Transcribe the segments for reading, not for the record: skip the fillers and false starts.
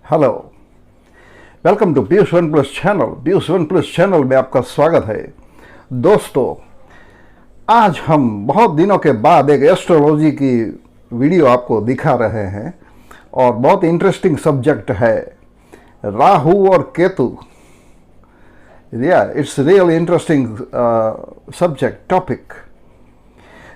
Hello, welcome to Piyush one plus channel. Piyush one plus channel में आपका स्वागत है। दोस्तों, आज हम बहुत दिनों के बाद एक एस्ट्रोलॉजी की वीडियो आपको दिखा रहे हैं और बहुत इंटरेस्टिंग सब्जेक्ट है राहु और Ketu. It's real interesting subject topic.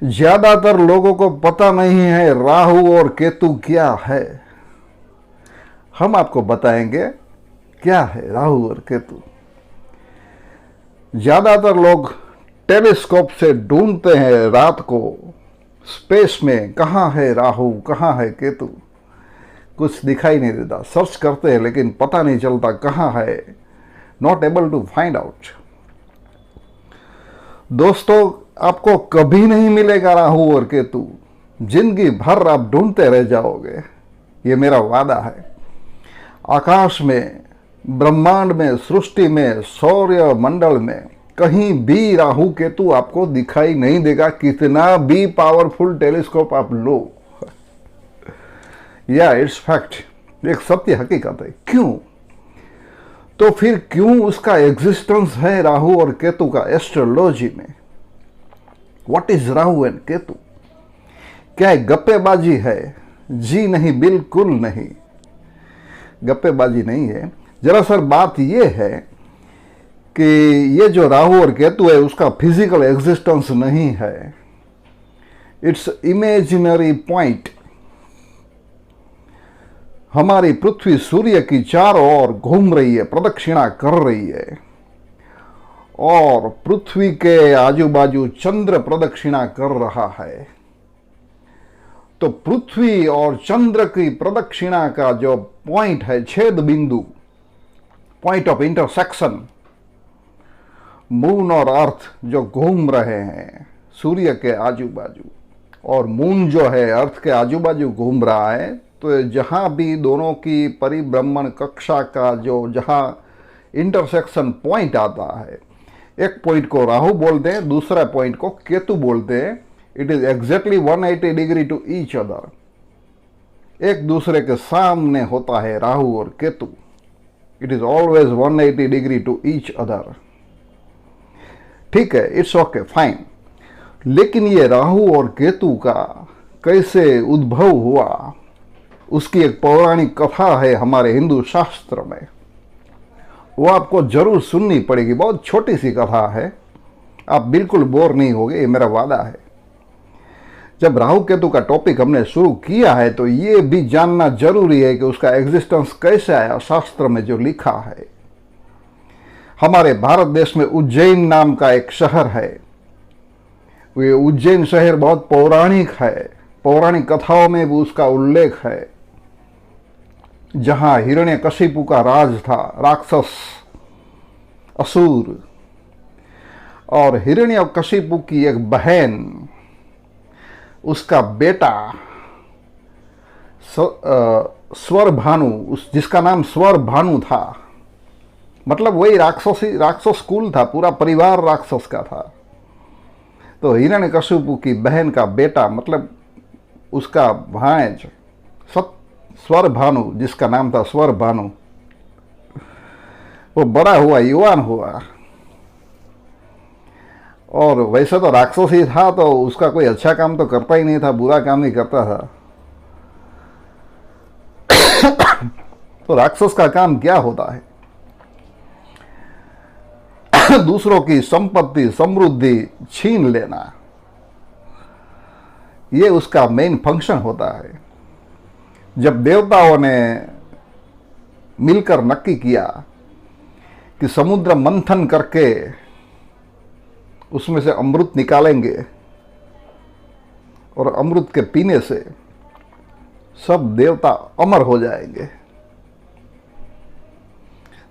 ज़्यादातर लोगों को पता नहीं है राहु और केतु क्या है। हम आपको बताएंगे क्या है राहु और केतु। ज़्यादातर लोग टेलीस्कोप से ढूंढते हैं रात को स्पेस में, कहाँ है राहु, कहाँ है केतु। कुछ दिखाई नहीं देता। सर्च करते हैं लेकिन पता नहीं चलता कहाँ है। Not able to find out. दोस्तों, आपको कभी नहीं मिलेगा राहु और केतु। जिंदगी भर आप ढूंढते रह जाओगे, ये मेरा वादा है। आकाश में, ब्रह्मांड में, सृष्टि में, सौर्य मंडल में कहीं भी राहु केतु आपको दिखाई नहीं देगा, कितना भी पावरफुल टेलीस्कोप आप लो। या इट्स फैक्ट, एक सत्य हकीकत है। क्यों? तो फिर क्यों उसका एग्जिस्टेंस है राहु और केतु का एस्ट्रोलॉजी में? What is Rahu and Ketu? क्या गप्पेबाजी है? जी नहीं, बिल्कुल नहीं, गप्पेबाजी नहीं है। दरअसल बात यह है कि ये जो राहु और केतु है उसका फिजिकल एग्जिस्टेंस नहीं है। It's imaginary point. हमारी पृथ्वी सूर्य की चारों ओर घूम रही है, प्रदक्षिणा कर रही है, और पृथ्वी के आजू बाजू चंद्र प्रदक्षिणा कर रहा है। तो पृथ्वी और चंद्र की प्रदक्षिणा का जो पॉइंट है, छेद बिंदु, पॉइंट ऑफ इंटरसेक्शन, मून और अर्थ जो घूम रहे हैं सूर्य के आजू बाजू, और मून जो है अर्थ के आजू बाजू घूम रहा है, तो जहां भी दोनों की परिभ्रमण कक्षा का जो जहां इंटरसेक्शन पॉइंट आता है, एक पॉइंट को राहु बोलते हैं, दूसरा पॉइंट को केतु बोलते हैं। It is exactly 180 degree to each other. एक दूसरे के सामने होता है राहु और Ketu. It is always 180 degree to each other. ठीक है, इट्स ओके, फाइन। लेकिन ये राहु और केतु का कैसे उद्भव हुआ, उसकी एक पौराणिक कथा है हमारे हिंदू शास्त्र में। वो आपको जरूर सुननी पड़ेगी। बहुत छोटी सी कथा है, आप बिल्कुल बोर नहीं होगे, ये मेरा वादा है। जब राहु केतु का टॉपिक हमने शुरू किया है तो ये भी जानना जरूरी है कि उसका एग्जिस्टेंस कैसे आया। शास्त्र में जो लिखा है, हमारे भारत देश में उज्जैन नाम का एक शहर है। ये उज्जैन शहर बहुत पौराणिक है। पौराणिक कथाओं में भी उसका उल्लेख है। जहां हिरण्यकशिपु का राज था, राक्षस, असुर, और हिरण्यकशिपु की एक बहन, उसका बेटा स्वर भानु, जिसका नाम स्वर भानु था। मतलब वही राक्षस कुल था, पूरा परिवार राक्षस का था। तो हिरण्यकशिपु की बहन का बेटा, मतलब उसका भांज स्वर भानु, जिसका नाम था स्वर भानु, वो बड़ा हुआ, युवान हुआ, और वैसे तो राक्षस ही था, तो उसका कोई अच्छा काम तो करता ही नहीं था, बुरा काम ही करता था। तो राक्षस का काम क्या होता है? दूसरों की संपत्ति, समृद्धि छीन लेना, ये उसका मेन फंक्शन होता है। जब देवताओं ने मिलकर नक्की किया कि समुद्र मंथन करके उसमें से अमृत निकालेंगे और अमृत के पीने से सब देवता अमर हो जाएंगे,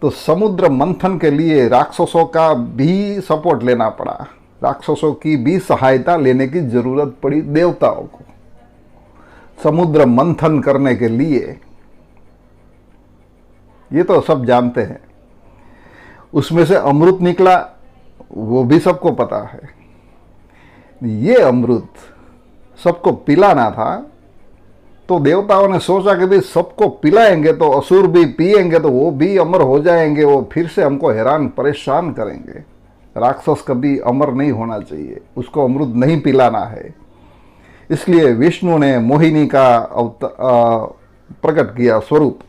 तो समुद्र मंथन के लिए राक्षसों का भी सपोर्ट लेना पड़ा। राक्षसों की भी सहायता लेने की जरूरत पड़ी देवताओं को समुद्र मंथन करने के लिए। ये तो सब जानते हैं। उसमें से अमृत निकला, वो भी सबको पता है। ये अमृत सबको पिलाना था, तो देवताओं ने सोचा कि भाई सबको पिलाएंगे तो असुर भी पिएंगे तो वो भी अमर हो जाएंगे, वो फिर से हमको हैरान परेशान करेंगे। राक्षस कभी अमर नहीं होना चाहिए, उसको अमृत नहीं पिलाना है। इसलिए विष्णु ने मोहिनी का प्रकट किया स्वरूप,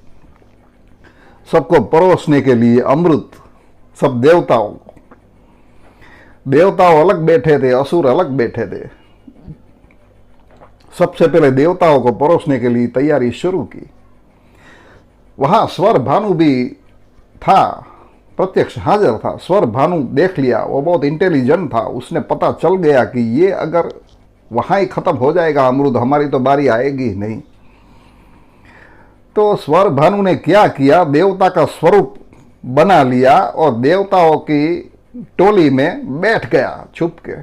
सबको परोसने के लिए अमृत, सब देवताओं को। देवताओं अलग बैठे थे, असुर अलग बैठे थे। सबसे पहले देवताओं को परोसने के लिए तैयारी शुरू की। वहां स्वर भानु भी था, प्रत्यक्ष हाजिर था। स्वर भानु देख लिया, वो बहुत इंटेलिजेंट था, उसने पता चल गया कि ये अगर वहां ही खत्म हो जाएगा अमृत, हमारी तो बारी आएगी ही नहीं। तो स्वर भानु ने क्या किया, देवता का स्वरूप बना लिया और देवताओं की टोली में बैठ गया छुप के।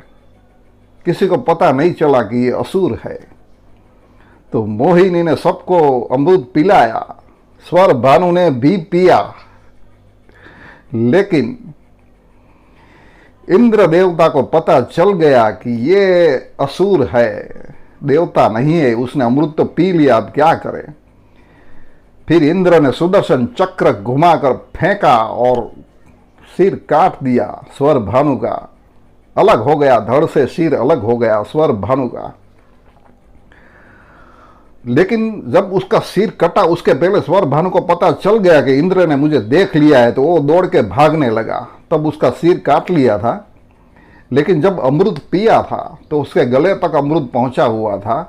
किसी को पता नहीं चला कि ये असुर है। तो मोहिनी ने सबको अमृत पिलाया, स्वर भानु ने भी पिया, लेकिन इंद्र देवता को पता चल गया कि ये असुर है, देवता नहीं है। उसने अमृत तो पी लिया, अब क्या करे। फिर इंद्र ने सुदर्शन चक्र घुमाकर फेंका और सिर काट दिया स्वर भानु का, अलग हो गया, धड़ से सिर अलग हो गया स्वर भानु का। लेकिन जब उसका सिर कटा, उसके पहले स्वर भानु को पता चल गया कि इंद्र ने मुझे देख लिया है, तो वो दौड़ के भागने लगा। तब उसका सिर काट लिया था। लेकिन जब अमृत पिया था तो उसके गले तक अमृत पहुंचा हुआ था,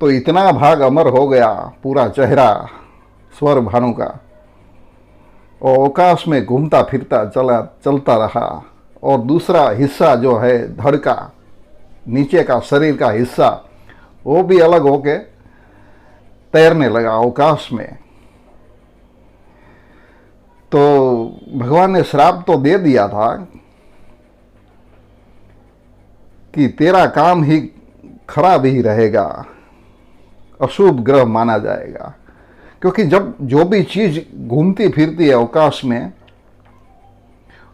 तो इतना भाग अमर हो गया पूरा चेहरा स्वर भानु का, और आकाश में घूमता फिरता चलता रहा। और दूसरा हिस्सा जो है धड़ का, नीचे का शरीर का हिस्सा, वो भी अलग होके तैरने लगा आकाश में। तो भगवान ने श्राप तो दे दिया था कि तेरा काम ही खराब ही रहेगा, अशुभ ग्रह माना जाएगा। क्योंकि जब जो भी चीज घूमती फिरती है आकाश में,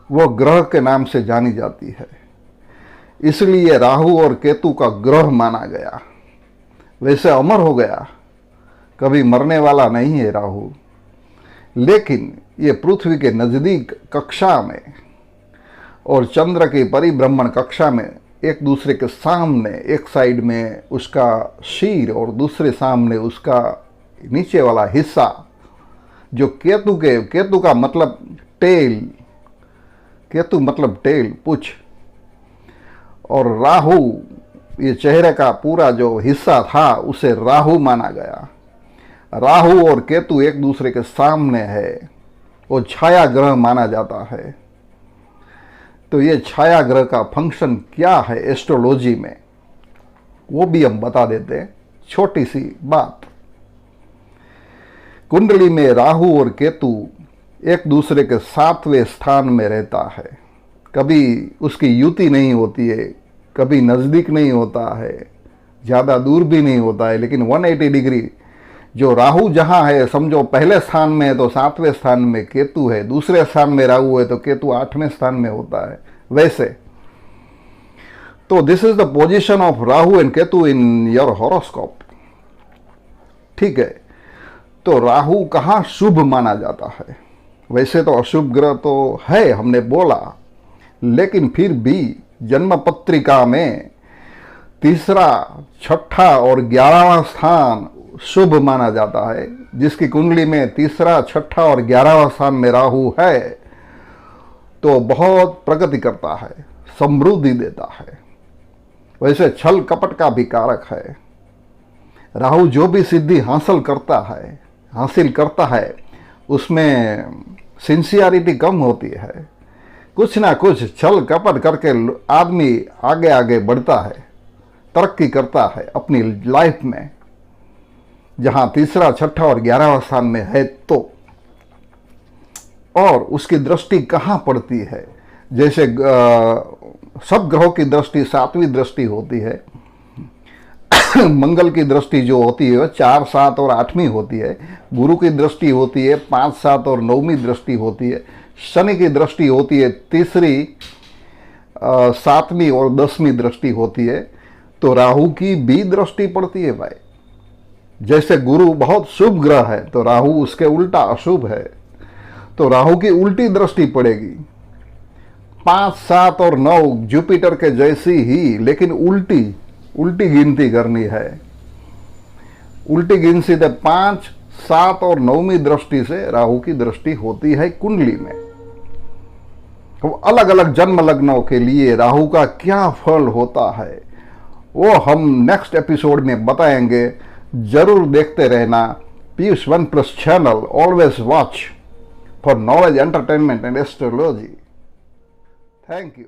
वो ग्रह के नाम से जानी जाती है। इसलिए राहु और केतु का ग्रह माना गया। वैसे अमर हो गया, कभी मरने वाला नहीं है राहु, लेकिन ये पृथ्वी के नजदीक कक्षा में और चंद्र की परिभ्रमण कक्षा में एक दूसरे के सामने, एक साइड में उसका शीर और दूसरे सामने उसका नीचे वाला हिस्सा, जो केतु का मतलब टेल, केतु मतलब टेल, पूछ, और राहु ये चेहरे का पूरा जो हिस्सा था उसे राहु माना गया। राहु और केतु एक दूसरे के सामने है, वो छाया ग्रह माना जाता है। तो ये छाया ग्रह का फंक्शन क्या है एस्ट्रोलॉजी में, वो भी हम बता देते हैं, छोटी सी बात। कुंडली में राहु और केतु एक दूसरे के 7वें स्थान में रहता है। कभी उसकी युति नहीं होती है, कभी नज़दीक नहीं होता है, ज़्यादा दूर भी नहीं होता है, लेकिन 180 डिग्री जो राहु जहाँ है, समझो पहले स्थान में है तो 7वें स्थान में केतु है, दूसरे स्थान में राहु है तो केतु 8वें स्थान में होता है। वैसे तो this is the position of Rahu and Ketu in your horoscope. ठीक है, तो राहु कहाँ शुभ माना जाता है? वैसे तो अशुभ ग्रह तो है, हमने बोला, लेकिन फिर भी जन्म पत्रिका में तीसरा, छठा और 11वां स्थान शुभ माना जाता है। जिसकी कुंडली में तीसरा, छठा और 11वां स्थान में राहु है तो बहुत प्रगति करता है, समृद्धि देता है। वैसे छल कपट का भी कारक है। राहु जो भी सिद्धि हासिल करता है उसमें सिंसियरिटी कम होती है। कुछ ना कुछ छल कपट करके आदमी आगे आगे बढ़ता है, तरक्की करता है अपनी लाइफ में। जहां तीसरा, छठा और 11वां स्थान में है तो, और उसकी दृष्टि कहाँ पड़ती है? जैसे सब ग्रहों की दृष्टि 7वीं दृष्टि होती है। मंगल की दृष्टि जो होती है 4, 7 और 8वीं होती है। गुरु की दृष्टि होती है 5, 7 और 9वीं दृष्टि होती है। शनि की दृष्टि होती है तीसरी, 7वीं और 10वीं दृष्टि होती है। तो राहु की भी दृष्टि पड़ती है भाई। जैसे गुरु बहुत शुभ ग्रह है तो राहु उसके उल्टा अशुभ है, तो राहु की उल्टी दृष्टि पड़ेगी। 5, 7 और 9 जुपिटर के जैसी ही, लेकिन उल्टी उल्टी गिनती करनी है। उल्टी गिनती से 5, 7 और 9वीं दृष्टि से राहु की दृष्टि होती है कुंडली में। तो अलग अलग जन्म लग्नों के लिए राहु का क्या फल होता है वो हम नेक्स्ट एपिसोड में बताएंगे। जरूर देखते रहना Piyush one plus channel. Always watch for knowledge, entertainment and astrology. Thank you.